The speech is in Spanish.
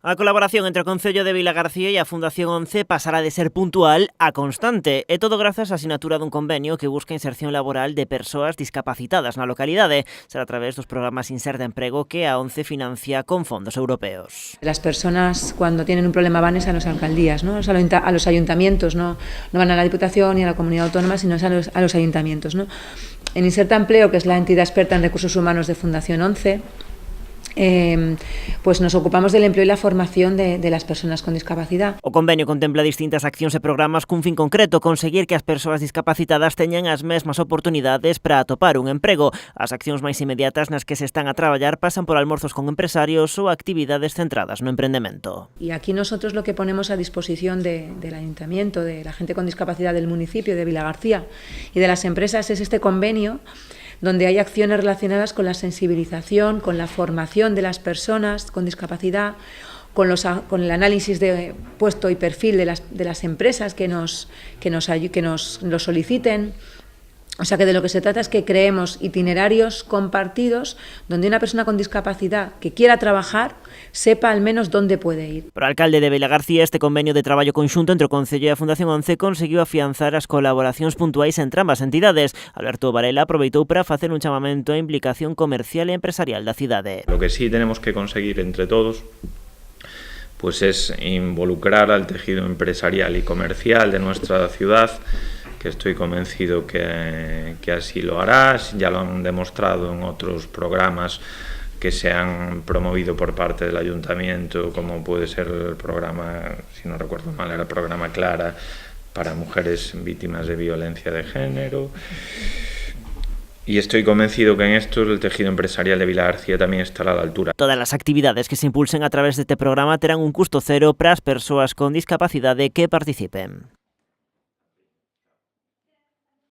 A colaboración entre o Concello de Vilagarcía e a Fundación 11 pasará de ser puntual a constante, e todo grazas á sinatura dun convenio que busca a inserción laboral de persoas discapacitadas na localidade. Será a través dos programas Inser de Emprego que a 11 financia con fondos europeos. Las personas cuando tienen un problema van a las alcaldías, ¿no? A los ayuntamientos, no van a la Diputación ni a la Comunidad Autónoma, sino a los ayuntamientos, ¿no? En Inser de Empleo, que es la entidad experta en recursos humanos de Fundación 11, pues nos ocupamos del empleo e la formación de las persoas con discapacidad. O convenio contempla distintas accións e programas cun fin concreto, conseguir que as persoas discapacitadas teñan as mesmas oportunidades para atopar un emprego. As accións máis inmediatas nas que se están a traballar pasan por almorzos con empresarios ou actividades centradas no emprendemento. Y aquí nosotros lo que ponemos a disposición del ayuntamiento, de la gente con discapacidad del municipio de Vilagarcía y de las empresas es este convenio donde hay acciones relacionadas con la sensibilización, con la formación de las personas con discapacidad, con el análisis de puesto y perfil de las empresas que nos lo soliciten. O sea que de lo que se trata es que creemos itinerarios compartidos donde una persona con discapacidad que quiera trabajar sepa al menos dónde puede ir. Para o alcalde de Vilagarcía, este convenio de traballo conxunto entre o Concello e a Fundación 11 conseguiu afianzar as colaboracións puntuais entre ambas entidades. Alberto Varela aproveitou para facer un chamamento á implicación comercial e empresarial da cidade. Lo que sí tenemos que conseguir entre todos pues es involucrar al tejido empresarial y comercial de nuestra ciudad, que estoy convencido que así lo harás, ya lo han demostrado en otros programas que se han promovido por parte del ayuntamiento, como puede ser el programa, si no recuerdo mal, era el programa Clara para mujeres víctimas de violencia de género. Y estoy convencido que en esto el tejido empresarial de Vilagarcía tamén estará a la altura. Todas as actividades que se impulsen a través deste programa terán un custo cero para as persoas con discapacidade que participen.